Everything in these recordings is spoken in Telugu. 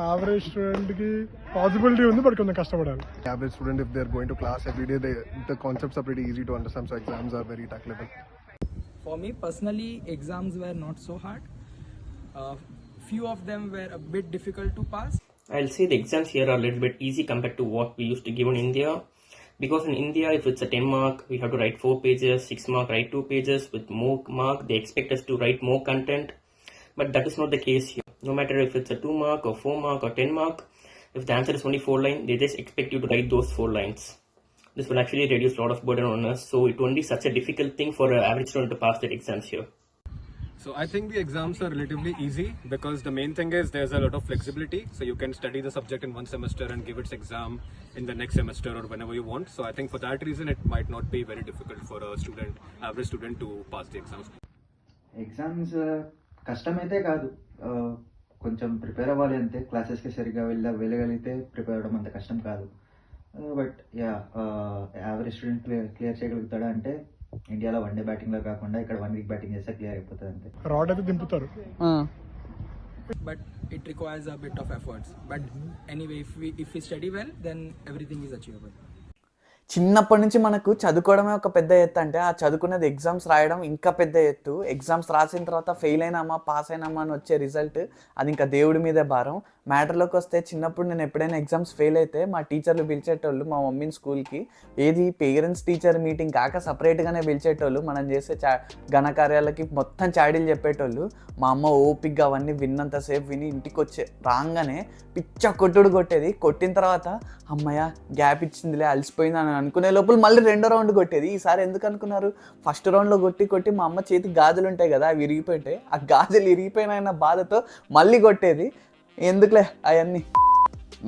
యావరేజ్ స్టూడెంట్ కి పాసిబిలిటీ ఉంది, బట్ కొంచెం కష్టపడాలి. Average student, if they're going to class every day, the concepts are pretty easy to understand, so exams are very tackleable. For me personally, exams were not so hard. Few of them were a bit difficult to pass. I'll say the exams here are a little bit easy compared to what we used to give in India. Because in India, if it's a 10 mark, we have to write 4 pages, 6 mark, write 2 pages. With more mark, they expect us to write more content. But that is not the case here. No matter if it's a 2 mark or 4 mark or 10 mark, if the answer is only 4 lines, they just expect you to write those 4 lines. This will actually reduce a lot of burden on us. So it won't be such a difficult thing for an average student to pass their exams here. So I think the exams are relatively easy because the main thing is there's a lot of flexibility. So you can study the subject in one semester and give its exam in the next semester or whenever you want. So I think for that reason it might not be very difficult for a student, average student, to pass the exams. Exams కష్టమైతే కాదు, కొంచెం ప్రిపేర్ అవ్వాలి అంతే. క్లాసెస్కి సరిగ్గా వెళ్ళగలిగితే ప్రిపేర్ అవ్వడం అంత కష్టం కాదు. బట్ యావరేజ్ స్టూడెంట్ క్లియర్ చేయగలుగుతాడా అంటే ఇండియాలో 1 డే బ్యాటింగ్లో కాకుండా ఇక్కడ 1 వీక్ బ్యాటింగ్ చేస్తే క్లియర్ అయిపోతుంది అంతే. రాడ్ అయితే దింపుతారు, But it requires a bit of efforts. But anyway, if we study well, then everything is achievable. చిన్నప్పటి నుంచి మనకు చదువుకోవడమే ఒక పెద్ద ఎత్తు అంటే ఆ చదువుకునేది ఎగ్జామ్స్ రాయడం ఇంకా పెద్ద ఎత్తు. ఎగ్జామ్స్ రాసిన తర్వాత ఫెయిల్ అయినామా పాస్ అయినామా అని వచ్చే రిజల్ట్ అది ఇంకా దేవుడి మీదే భారం. మ్యాటర్లోకి వస్తే చిన్నప్పుడు నేను ఎప్పుడైనా ఎగ్జామ్స్ ఫెయిల్ అయితే మా టీచర్లు పిలిచేటోళ్ళు మా మమ్మీని స్కూల్కి. ఏది పేరెంట్స్ టీచర్ మీటింగ్ కాక సపరేట్గానే పిలిచేటోళ్ళు. మనం చేసే ఘనకార్యాలకి మొత్తం చాడీలు చెప్పేటోళ్ళు. మా అమ్మ ఓపిక్గా అవన్నీ విన్నంతసేపు విని ఇంటికి వచ్చే రాగానే పిచ్చ కొట్టుడు కొట్టేది. కొట్టిన తర్వాత అమ్మయ్య గ్యాప్ ఇచ్చిందిలే అలసిపోయింది అని అనుకునే లోపల మళ్ళీ 2వ రౌండ్ కొట్టేది. ఈసారి ఎందుకు అనుకున్నారు, ఫస్ట్ రౌండ్లో కొట్టి మా అమ్మ చేతికి గాజులు ఉంటాయి కదా అవి ఇరిగిపోయింటాయి. ఆ గాజులు ఇరిగిపోయిన బాధతో మళ్ళీ కొట్టేది. ఎందుకులే అవన్నీ.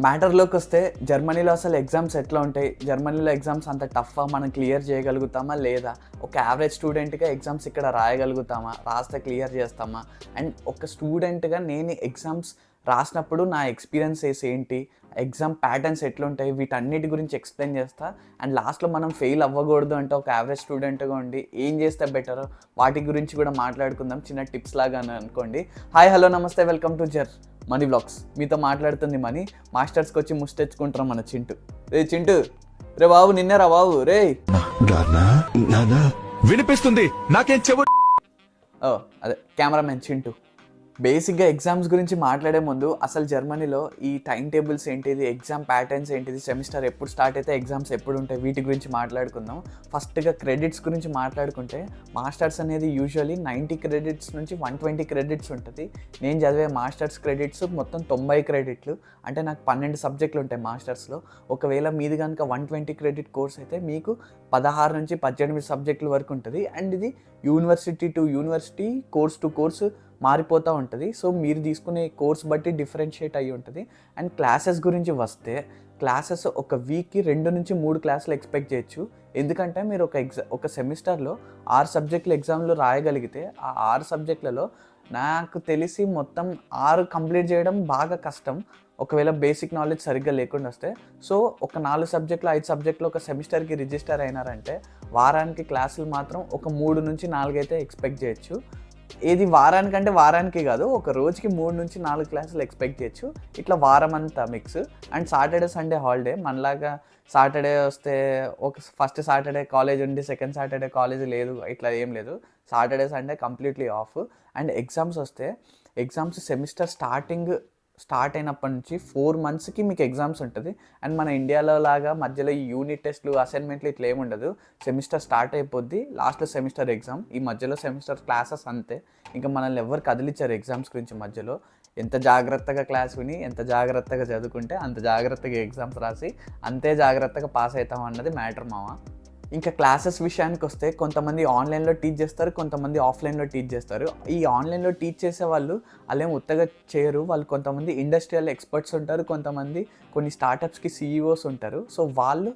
మ్యాటర్లోకి వస్తే జర్మనీలో అసలు ఎగ్జామ్స్ ఎట్లా ఉంటాయి, జర్మనీలో ఎగ్జామ్స్ అంత టఫ్గా మనం క్లియర్ చేయగలుగుతామా లేదా, ఒక యావరేజ్ స్టూడెంట్గా ఎగ్జామ్స్ ఇక్కడ రాయగలుగుతామా, రాస్తే క్లియర్ చేస్తామా, అండ్ ఒక స్టూడెంట్గా నేను ఎగ్జామ్స్ రాసినప్పుడు నా ఎక్స్పీరియన్సెస్ ఏంటి, ఎగ్జామ్ ప్యాటర్న్స్ ఎట్లుంటాయి, వీటన్నిటి గురించి ఎక్స్ప్లెయిన్ చేస్తా. అండ్ లాస్ట్లో మనం ఫెయిల్ అవ్వకూడదు అంటే ఒక యావరేజ్ స్టూడెంట్గా ఉండి ఏం చేస్తే బెటర్ వాటి గురించి కూడా మాట్లాడుకుందాం, చిన్న టిప్స్ లాగా అనుకోండి. హాయ్ హలో నమస్తే, వెల్కమ్ టు మనీ వ్లాగ్స్. మీతో మాట్లాడుతుంది మనీ. మాస్టర్స్కి వచ్చి ముష్టి తెచ్చుకుంటాం మన చింటూ. రే చింటూ, రే బాబు నిన్నే రా బాబు. రే వినిపిస్తుంది నాకేం చెవు. అదే కెమెరామెన్ చింటూ. బేసిక్గా ఎగ్జామ్స్ గురించి మాట్లాడే ముందు అసలు జర్మనీలో ఈ టైం టేబుల్స్ ఏంటిది, ఎగ్జామ్ ప్యాటర్న్స్ ఏంటిది, సెమిస్టర్ ఎప్పుడు స్టార్ట్ అయితే ఎగ్జామ్స్ ఎప్పుడు ఉంటాయి, వీటి గురించి మాట్లాడుకుందాం. ఫస్ట్గా క్రెడిట్స్ గురించి మాట్లాడుకుంటే మాస్టర్స్ అనేది యూజువల్లీ 90 క్రెడిట్స్ నుంచి 120 క్రెడిట్స్ ఉంటుంది. నేను చదివే మాస్టర్స్ క్రెడిట్స్ మొత్తం 90 క్రెడిట్లు. అంటే నాకు 12 సబ్జెక్టులు ఉంటాయి మాస్టర్స్లో. ఒకవేళ మీది కనుక 120 క్రెడిట్ కోర్స్ అయితే మీకు 16 నుంచి 18 సబ్జెక్టుల వరకు ఉంటుంది. అండ్ ఇది university to university, course to course మారిపోతూ ఉంటుంది. సో మీరు తీసుకునే కోర్స్ బట్టి డిఫరెన్షియేట్ అయ్యి ఉంటుంది. అండ్ క్లాసెస్ గురించి వస్తే క్లాసెస్ ఒక వీక్కి 2 నుంచి 3 క్లాసులు ఎక్స్పెక్ట్ చేయొచ్చు. ఎందుకంటే మీరు ఒక సెమిస్టర్లో 6 సబ్జెక్టులు ఎగ్జామ్లు రాయగలిగితే ఆ 6 సబ్జెక్టులలో నాకు తెలిసి మొత్తం 6 కంప్లీట్ చేయడం బాగా కష్టం ఒకవేళ బేసిక్ నాలెడ్జ్ సరిగ్గా లేకుండా వస్తే. సో ఒక 4 సబ్జెక్టులు 5 సబ్జెక్టులు ఒక సెమిస్టర్కి రిజిస్టర్ అయినారంటే వారానికి క్లాసులు మాత్రం ఒక 3 నుంచి 4 అయితే ఎక్స్పెక్ట్ చేయొచ్చు. ఏది వారానికంటే వారానికి కాదు, ఒక రోజుకి 3 నుంచి 4 క్లాసులు ఎక్స్పెక్ట్ చేయొచ్చు. ఇట్లా వారం అంతా mix. And Saturday Sunday holiday. మనలాగా సాటర్డే వస్తే ఒక ఫస్ట్ సాటర్డే కాలేజ్ ఉండి సెకండ్ సాటర్డే కాలేజ్ లేదు, ఇట్లా ఏం లేదు. Saturday Sunday completely off. And exams వస్తే ఎగ్జామ్స్ సెమిస్టర్ స్టార్ట్ అయినప్పటి నుంచి 4 మంత్స్కి మీకు ఎగ్జామ్స్ ఉంటుంది. అండ్ మన ఇండియాలో లాగా మధ్యలో ఈ యూనిట్ టెస్ట్లు అసైన్మెంట్లు ఇట్లా ఏముండదు. సెమిస్టర్ స్టార్ట్ అయిపోద్ది, లాస్ట్లో సెమిస్టర్ ఎగ్జామ్, ఈ మధ్యలో సెమిస్టర్ క్లాసెస్ అంతే. ఇంకా మనల్ని ఎవరు కదిలిచ్చారు ఎగ్జామ్స్ గురించి మధ్యలో. ఎంత జాగ్రత్తగా క్లాస్ విని ఎంత జాగ్రత్తగా చదువుకుంటే అంత జాగ్రత్తగా ఎగ్జామ్స్ రాసి అంతే జాగ్రత్తగా పాస్ అవుతాం అన్నది మ్యాటర్ మామ. ఇంకా క్లాసెస్ విషయానికి వస్తే కొంతమంది ఆన్లైన్లో టీచ్ చేస్తారు, కొంతమంది ఆఫ్లైన్లో టీచ్ చేస్తారు. ఈ ఆన్లైన్లో టీచ్ చేసే వాళ్ళు వాళ్ళేం ఉత్తగా చేయరు. వాళ్ళు కొంతమంది ఇండస్ట్రియల్ ఎక్స్పర్ట్స్ ఉంటారు, కొంతమంది కొన్ని స్టార్టప్స్కి సీఈఓస్ ఉంటారు. సో వాళ్ళు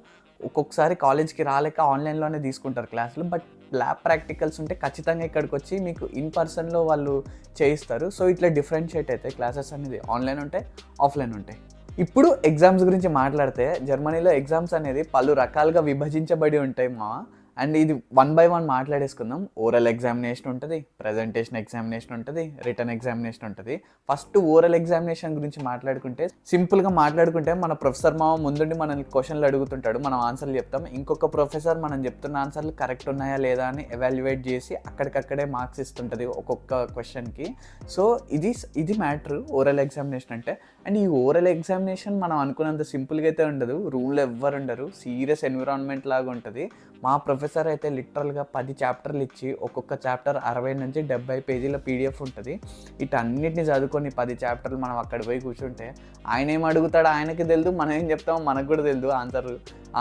ఒక్కొక్కసారి కాలేజ్కి రాలేక ఆన్లైన్లోనే తీసుకుంటారు క్లాసులు. బట్ ల్యాబ్ ప్రాక్టికల్స్ ఉంటే ఖచ్చితంగా ఇక్కడికి వచ్చి మీకు ఇన్ పర్సన్లో వాళ్ళు చేయిస్తారు. సో ఇట్లా డిఫరెన్షియేట్ అవుతాయి క్లాసెస్ అనేది, ఆన్లైన్ ఉంటాయి ఆఫ్లైన్ ఉంటాయి. ఇప్పుడు ఎగ్జామ్స్ గురించి మాట్లాడితే జర్మనీలో ఎగ్జామ్స్ అనేది పలు రకాలుగా విభజించబడి ఉంటాయి మా. అండ్ ఇది 1 by 1 మాట్లాడేసుకుందాం. ఓరల్ ఎగ్జామినేషన్ ఉంటుంది, ప్రజెంటేషన్ ఎగ్జామినేషన్ ఉంటుంది, రిటర్న్ ఎగ్జామినేషన్ ఉంటుంది. ఫస్ట్ ఓరల్ ఎగ్జామినేషన్ గురించి మాట్లాడుకుంటే సింపుల్గా మాట్లాడుకుంటే మన ప్రొఫెసర్ మామ ముందుండి మనల్ని క్వశ్చన్లు అడుగుతుంటాడు, మనం ఆన్సర్లు చెప్తాం. ఇంకొక ప్రొఫెసర్ మనం చెప్తున్న ఆన్సర్లు కరెక్ట్ ఉన్నాయా లేదా అని ఎవాల్యుయేట్ చేసి అక్కడికక్కడే మార్క్స్ ఇస్తుంటుంది ఒక్కొక్క క్వశ్చన్కి. సో ఇది మ్యాటర్ ఓరల్ ఎగ్జామినేషన్ అంటే. అండ్ ఈ ఓరల్ ఎగ్జామినేషన్ మనం అనుకున్నంత సింపుల్గా అయితే ఉండదు. రూమ్లో ఎవ్వరు ఉండరు, సీరియస్ ఎన్విరాన్మెంట్ లాగా ఉంటుంది. మా ప్రొఫెసర్ అయితే లిటరల్గా 10 చాప్టర్లు ఇచ్చి ఒక్కొక్క చాప్టర్ 60 నుంచి 70 పేజీల పీడిఎఫ్ ఉంటుంది. వీటన్నిటిని చదువుకొని 10 చాప్టర్లు మనం అక్కడ పోయి కూర్చుంటే ఆయన ఏం అడుగుతాడో ఆయనకి తెలియదు, మనం ఏం చెప్తామో మనకు కూడా తెలియదు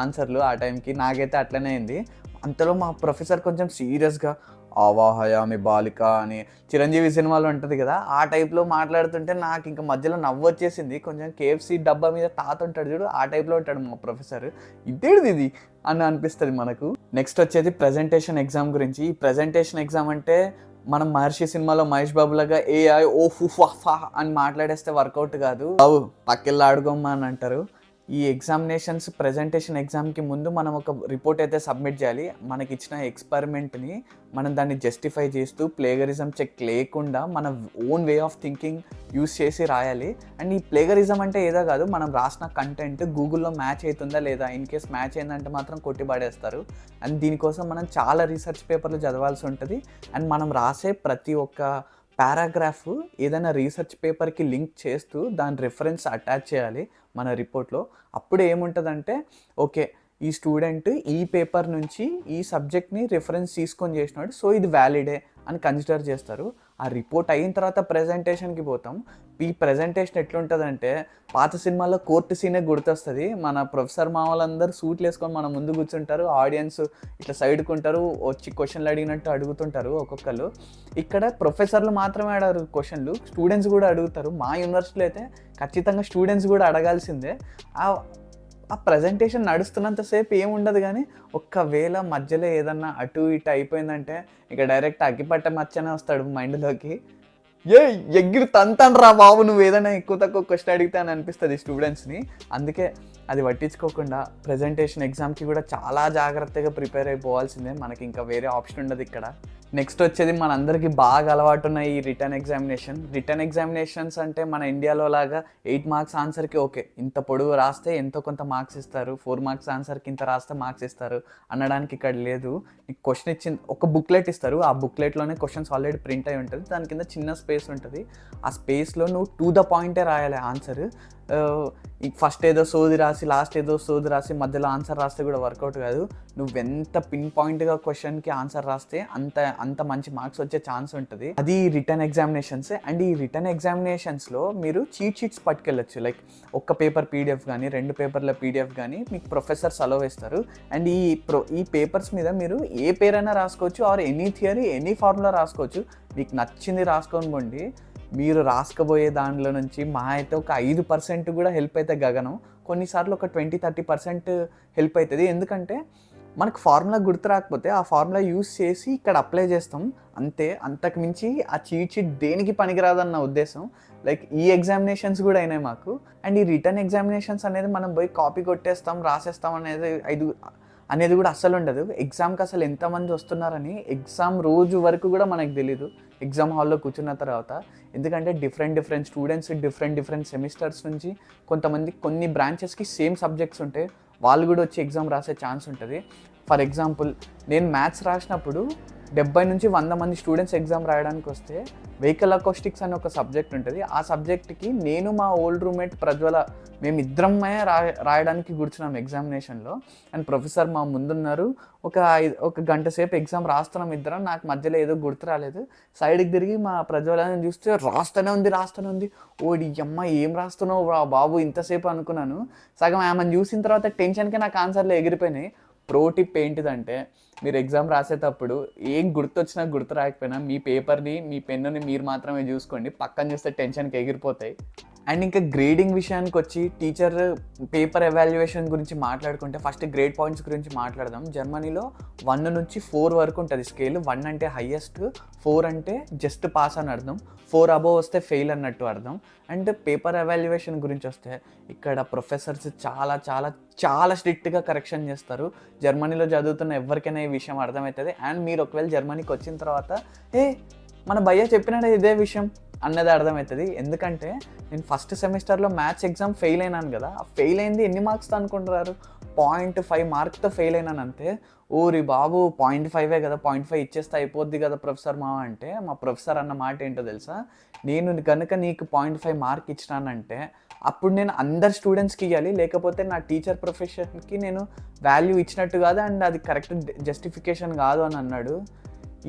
ఆన్సర్లు ఆ టైంకి. నాకైతే అట్లనే అయింది. అంతలో మా ప్రొఫెసర్ కొంచెం సీరియస్గా ఆవాహయామి బాలిక అని చిరంజీవి సినిమాలో ఉంటుంది కదా, ఆ టైప్లో మాట్లాడుతుంటే నాకు ఇంకా మధ్యలో నవ్వు వచ్చేసింది. కొంచెం KFC డబ్బా మీద తాత ఉంటాడు చూడు, ఆ టైప్లో ఉంటాడు మా ప్రొఫెసర్. ఇదేంటిది అని అనిపిస్తుంది మనకు. నెక్స్ట్ వచ్చేది ప్రజెంటేషన్ ఎగ్జామ్ గురించి. ఈ ప్రజెంటేషన్ ఎగ్జామ్ అంటే మనం మహర్షి సినిమాలో మహేష్ బాబు లాగా AI ఓ ఫా అని మాట్లాడేస్తే వర్కౌట్ కాదు. పక్కెళ్ళి ఆడుకోమ్మా అని అంటారు. ఈ ఎగ్జామినేషన్స్ ప్రజెంటేషన్ ఎగ్జామ్కి ముందు మనం ఒక రిపోర్ట్ అయితే సబ్మిట్ చేయాలి. మనకి ఇచ్చిన ఎక్స్పెరిమెంట్ని మనం దాన్ని జస్టిఫై చేస్తూ ప్లేగరిజం చెక్ లేకుండా మన own way of thinking use చేసి రాయాలి. అండ్ ఈ ప్లేగరిజం అంటే ఏదో కాదు, మనం రాసిన కంటెంట్ గూగుల్లో మ్యాచ్ అవుతుందా లేదా, ఇన్ కేస్ మ్యాచ్ అయిందంటే మాత్రం కొట్టి పడేస్తారు. అండ్ దీనికోసం మనం చాలా రీసెర్చ్ పేపర్లు చదవాల్సి ఉంటుంది. అండ్ మనం రాసే ప్రతి ఒక్క పారాగ్రాఫ్ ఏదైనా రీసెర్చ్ పేపర్కి లింక్ చేస్తూ దాని రెఫరెన్స్ అటాచ్ చేయాలి మన రిపోర్ట్లో. అప్పుడు ఏముంటుందంటే ఓకే ఈ స్టూడెంట్ ఈ పేపర్ నుంచి ఈ సబ్జెక్ట్ని రిఫరెన్స్ తీసుకొని చేసినాడు, సో ఇది వ్యాలిడే అని కన్సిడర్ చేస్తారు. ఆ రిపోర్ట్ అయిన తర్వాత ప్రజెంటేషన్కి పోతాం. ఈ ప్రజెంటేషన్ ఎట్లుంటుందంటే పాత సినిమాల్లో కోర్టు సీనే గుర్తొస్తుంది. మన ప్రొఫెసర్ మామూలందరూ సూట్లు వేసుకొని మన ముందు కూర్చుంటారు, ఆడియన్స్ ఇట్లా సైడ్కి ఉంటారు, వచ్చి క్వశ్చన్లు అడిగినట్టు అడుగుతుంటారు ఒక్కొక్కరు. ఇక్కడ ప్రొఫెసర్లు మాత్రమే అడగరు క్వశ్చన్లు, స్టూడెంట్స్ కూడా అడుగుతారు. మా యూనివర్సిటీలో అయితే ఖచ్చితంగా స్టూడెంట్స్ కూడా అడగాల్సిందే. ఆ ప్రజెంటేషన్ నడుస్తున్నంతసేపు ఏముండదు, కానీ ఒక్కవేళ మధ్యలో ఏదన్నా అటు ఇటు అయిపోయిందంటే ఇక డైరెక్ట్ అగ్గిపట్ట మచ్చనే వస్తాడు మైండ్లోకి. ఎగిరి తంతాను రా బాబు నువ్వు ఏదైనా ఎక్కువ తక్కువ క్వశ్చన్ అడిగితే అని అనిపిస్తుంది స్టూడెంట్స్ని. అందుకే అది పట్టించుకోకుండా ప్రజెంటేషన్ ఎగ్జామ్కి కూడా చాలా జాగ్రత్తగా ప్రిపేర్ అయిపోవాల్సిందే, మనకి ఇంకా వేరే ఆప్షన్ ఉండదు ఇక్కడ. నెక్స్ట్ వచ్చేది మనందరికీ బాగా అలవాటు ఉన్న ఈ రిటర్న్ ఎగ్జామినేషన్స్ అంటే మన ఇండియాలో లాగా 8 మార్క్స్ ఆన్సర్కి ఓకే ఇంత పొడవు రాస్తే ఎంతో కొంత మార్క్స్ ఇస్తారు, 4 మార్క్స్ ఆన్సర్కి ఇంత రాస్తే మార్క్స్ ఇస్తారు అనడానికి ఇక్కడ లేదు. నీకు క్వశ్చన్ ఇచ్చింది ఒక బుక్లెట్ ఇస్తారు, ఆ బుక్లెట్లోనే క్వశ్చన్స్ ఆల్రెడీ ప్రింట్ అయి ఉంటుంది, దాని కింద చిన్న స్పేస్ ఉంటుంది. ఆ స్పేస్లో నువ్వు టు ద పాయింటే రాయాలి ఆన్సర్. ఫస్ట్ ఏదో సోది రాసి లాస్ట్ ఏదో సోది రాసి మధ్యలో ఆన్సర్ రాస్తే కూడా వర్కౌట్ కాదు. నువ్వెంత పిన్ పాయింట్గా క్వశ్చన్కి ఆన్సర్ రాస్తే అంత మంచి మార్క్స్ వచ్చే ఛాన్స్ ఉంటుంది. అది రిటర్న్ ఎగ్జామినేషన్స్. అండ్ ఈ రిటర్న్ ఎగ్జామినేషన్స్లో మీరు చీట్ షీట్స్ పట్టుకెళ్ళచ్చు. లైక్ ఒక్క పేపర్ PDF కానీ 2 పేపర్ల PDF కానీ మీకు ప్రొఫెసర్స్ అలవ్ ఇస్తారు. అండ్ ఈ పేపర్స్ మీద మీరు ఏ పేరైనా రాసుకోవచ్చు, or any theory any formula రాసుకోవచ్చు. మీకు నచ్చింది రాసుకోనివ్వండి. మీరు రాసుకోబోయే దానిలో నుంచి మా అయితే ఒక 5% కూడా హెల్ప్ అయితే గగనం, కొన్నిసార్లు ఒక 20-30% హెల్ప్ అవుతుంది. ఎందుకంటే మనకు ఫార్ములా గుర్తు రాకపోతే ఆ ఫార్ములా యూస్ చేసి ఇక్కడ అప్లై చేస్తాం అంతే, అంతకు మించి ఆ చీట్ షీట్ దేనికి పనికిరాదన్న ఉద్దేశం. లైక్ ఈ ఎగ్జామినేషన్స్ కూడా అయినాయి మాకు. అండ్ ఈ రిటర్న్ ఎగ్జామినేషన్స్ అనేది మనం పోయి కాపీ కొట్టేస్తాం రాసేస్తాం అనేది కూడా అస్సలు ఉండదు. ఎగ్జామ్కి అసలు ఎంతమంది వస్తున్నారని ఎగ్జామ్ రోజు వరకు కూడా మనకు తెలీదు ఎగ్జామ్ హాల్లో కూర్చున్న తర్వాత. ఎందుకంటే డిఫరెంట్ స్టూడెంట్స్ డిఫరెంట్ సెమిస్టర్స్ నుంచి కొంతమంది కొన్ని బ్రాంచెస్కి సేమ్ సబ్జెక్ట్స్ ఉంటాయి, వాళ్ళు కూడా వచ్చి ఎగ్జామ్ రాసే ఛాన్స్ ఉంటుంది. ఫర్ ఎగ్జాంపుల్ నేను మ్యాథ్స్ రాసినప్పుడు 70 నుంచి 100 మంది స్టూడెంట్స్ ఎగ్జామ్ రాయడానికి వస్తే వెహికల్ అకౌస్టిక్స్ అనే ఒక సబ్జెక్ట్ ఉంటుంది. ఆ సబ్జెక్ట్కి నేను మా ఓల్డ్ రూమ్మేట్ ప్రజ్వల మేమిద్దరమే రాయడానికి కూర్చున్నాం ఎగ్జామినేషన్లో. అండ్ ప్రొఫెసర్ మా ముందున్నారు, ఒక గంట సేపు ఎగ్జామ్ రాస్తున్నాం ఇద్దరం. నాకు మధ్యలో ఏదో గుర్తు రాలేదు, సైడ్కి తిరిగి మా ప్రజ్వలని చూస్తే రాస్తూనే ఉంది. ఓడి అమ్మ ఏం రాస్తున్నావు బాబు ఇంతసేపు అనుకున్నాను. సగం ఆమెను చూసిన తర్వాత టెన్షన్కి నాకు ఆన్సర్లు ఎగిరిపోయినాయి. ప్రో టిప్ ఏంటిదంటే మీరు ఎగ్జామ్ రాసేటప్పుడు ఏం గుర్తొచ్చినా గుర్తు రాకపోయినా మీ పేపర్ని మీ పెన్నుని మీరు మాత్రమే చూసుకోండి, పక్కన చూస్తే టెన్షన్కి ఎగిరిపోతాయి. అండ్ ఇంకా గ్రేడింగ్ విషయానికి వచ్చి టీచర్ పేపర్ ఎవాల్యుయేషన్ గురించి మాట్లాడుకుంటే ఫస్ట్ గ్రేడ్ పాయింట్స్ గురించి మాట్లాడదాం. జర్మనీలో 1 నుంచి 4 వరకు ఉంటుంది స్కేల్. 1 అంటే హయ్యెస్ట్, 4 అంటే జస్ట్ పాస్ అని అర్థం, 4 అబోవ్ వస్తే ఫెయిల్ అన్నట్టు అర్థం. అండ్ పేపర్ ఎవాల్యుయేషన్ గురించి వస్తే ఇక్కడ ప్రొఫెసర్స్ చాలా చాలా చాలా స్ట్రిక్ట్గా కరెక్షన్ చేస్తారు. జర్మనీలో చదువుతున్న ఎవరికైనా ఈ విషయం అర్థమవుతుంది. అండ్ మీరు ఒకవేళ జర్మనీకి వచ్చిన తర్వాత మన భయ్య చెప్పినాడే ఇదే విషయం అన్నది అర్థమవుతుంది. ఎందుకంటే నేను ఫస్ట్ సెమిస్టర్లో మ్యాథ్స్ ఎగ్జామ్ ఫెయిల్ అయినాను కదా, ఆ ఫెయిల్ అయింది ఎన్ని మార్క్స్తో అనుకుంటున్నారు? 0.5 మార్క్తో ఫెయిల్ అయినాను అంతే. ఊరి బాబు 0.5 కదా, 0.5 ఇచ్చేస్తే అయిపోద్ది కదా ప్రొఫెసర్ మా అంటే, మా ప్రొఫెసర్ అన్న మాట ఏంటో తెలుసా, నేను కనుక నీకు 0.5 మార్క్ ఇచ్చినానంటే అప్పుడు నేను అందరు స్టూడెంట్స్కి ఇవ్వాలి, లేకపోతే నా టీచర్ ప్రొఫెషన్కి నేను వాల్యూ ఇచ్చినట్టు కాదు అండ్ అది కరెక్ట్ జస్టిఫికేషన్ కాదు అని అన్నాడు.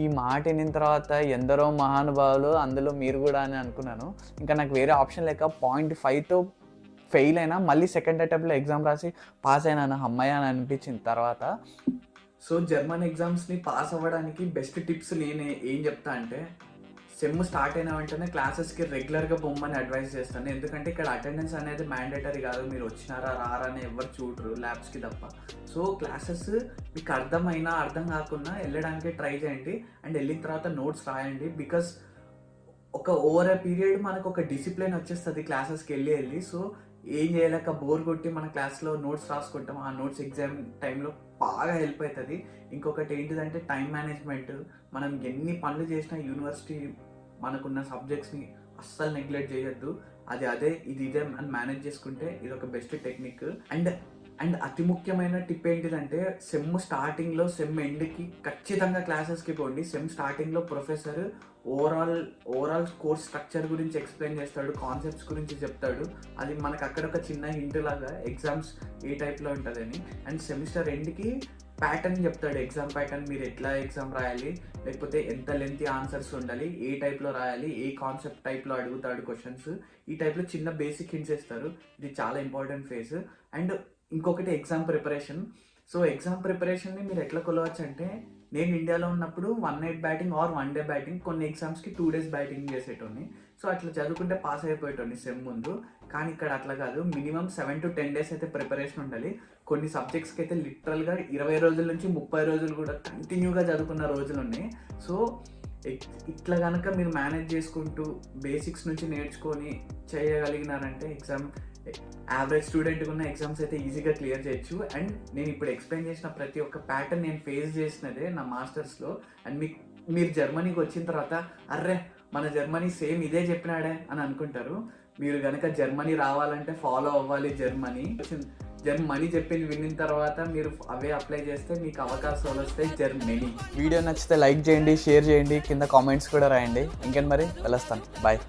ఈ మాట విన్న తర్వాత ఎందరో మహానుభావులు, అందులో మీరు కూడా అని అనుకున్నాను. ఇంకా నాకు వేరే ఆప్షన్ లేక 0.5తో ఫెయిల్ అయినా మళ్ళీ సెకండ్ అటెంప్ట్లో ఎగ్జామ్ రాసి పాస్ అయినా అమ్మాయి అని అనిపించిన తర్వాత. సో జర్మన్ ఎగ్జామ్స్ని పాస్ అవ్వడానికి బెస్ట్ టిప్స్ నేను ఏం చెప్తా అంటే, సెమ్ స్టార్ట్ అయిన వెంటనే క్లాసెస్కి రెగ్యులర్గా పొమ్మని అడ్వైస్ చేస్తాను. ఎందుకంటే ఇక్కడ అటెండెన్స్ అనేది మ్యాండేటరీ కాదు, మీరు వచ్చినారా రారా అని ఎవరు చూడరు ల్యాబ్స్కి తప్ప. సో క్లాసెస్ మీకు అర్థమైనా అర్థం కాకుండా వెళ్ళడానికి ట్రై చేయండి అండ్ వెళ్ళిన తర్వాత నోట్స్ రాయండి. బికాస్ ఒక ఓవర్ ఎ పీరియడ్ మనకు ఒక డిసిప్లిన్ వచ్చేస్తుంది క్లాసెస్కి వెళ్ళి. సో ఏం చేయలేక బోర్ కొట్టి మన క్లాస్లో నోట్స్ రాసుకుంటాం, ఆ నోట్స్ ఎగ్జామ్ టైంలో బాగా హెల్ప్ అవుతుంది. ఇంకొకటి ఏంటిదంటే టైం మేనేజ్మెంట్. మనం ఎన్ని పనులు చేసినా యూనివర్సిటీ మనకున్న సబ్జెక్ట్స్ని అస్సలు నెగ్లెక్ట్ చేయొద్దు. ఇది ఇదే అని మేనేజ్ చేసుకుంటే ఇది ఒక బెస్ట్ టెక్నిక్. అండ్ అతి ముఖ్యమైన టిప్ ఏంటిదంటే, సెమ్ స్టార్టింగ్లో సెమ్ ఎండ్కి ఖచ్చితంగా క్లాసెస్కి పోండి. సెమ్ స్టార్టింగ్లో ప్రొఫెసర్ ఓవరాల్ కోర్స్ స్ట్రక్చర్ గురించి ఎక్స్ప్లెయిన్ చేస్తాడు, కాన్సెప్ట్స్ గురించి చెప్తాడు. అది మనకు అక్కడ ఒక చిన్న హింట్ లాగా ఎగ్జామ్స్ ఏ టైప్లో ఉంటుందని. అండ్ సెమిస్టర్ ఎండ్కి ప్యాటర్న్ చెప్తాడు, ఎగ్జామ్ ప్యాటర్న్, మీరు ఎట్లా ఎగ్జామ్ రాయాలి, లేకపోతే ఎంత లెంతీ ఆన్సర్స్ ఉండాలి, ఏ టైప్లో రాయాలి, ఏ కాన్సెప్ట్ టైప్లో అడుగుతాడు క్వశ్చన్స్. ఈ టైప్లో చిన్న బేసిక్ హింట్స్ ఇస్తారు. ఇది చాలా ఇంపార్టెంట్ ఫేజ్. అండ్ ఇంకొకటి ఎగ్జామ్ ప్రిపరేషన్. సో ఎగ్జామ్ ప్రిపరేషన్ని మీరు ఎట్లా కొలవచ్చు అంటే, నేను ఇండియాలో ఉన్నప్పుడు 1 night batting are 1 day batting, కొన్ని ఎగ్జామ్స్కి 2 డేస్ బ్యాటింగ్ చేసేటోని. సో అట్లా చదువుకుంటే పాస్ అయిపోయేటోని సెమ్ ముందు. కానీ ఇక్కడ అట్లా కాదు, మినిమం 7 to 10 డేస్ అయితే ప్రిపరేషన్ ఉండాలి. కొన్ని సబ్జెక్ట్స్కి అయితే లిటరల్గా 20 రోజుల నుంచి 30 రోజులు కూడా కంటిన్యూగా చదువుకున్న రోజులు ఉన్నాయి. సో ఇట్లా కనుక మీరు మేనేజ్ చేసుకుంటూ బేసిక్స్ నుంచి నేర్చుకొని చేయగలిగినారంటే ఎగ్జామ్ యావరేజ్ స్టూడెంట్కి ఉన్న ఎగ్జామ్స్ అయితే ఈజీగా క్లియర్ చేయొచ్చు. అండ్ నేను ఇప్పుడు ఎక్స్ప్లెయిన్ చేసిన ప్రతి ఒక్క ప్యాటర్న్ నేను ఫేస్ చేసినదే నా మాస్టర్స్లో. అండ్ మీరు జర్మనీకి వచ్చిన తర్వాత అర్రే మన జర్మనీ సేమ్ ఇదే చెప్పినాడే అని అనుకుంటారు. మీరు కనుక జర్మనీ రావాలంటే ఫాలో అవ్వాలి జర్మనీ చెప్పింది విన్న తర్వాత మీరు అవే అప్లై చేస్తే మీకు అవకాశాలు వస్తాయి. జర్మనీ వీడియో నచ్చితే లైక్ చేయండి, షేర్ చేయండి, కింద కామెంట్స్ కూడా రాయండి. ఇంకేం మరి వెళ్ళొస్తాను, బాయ్.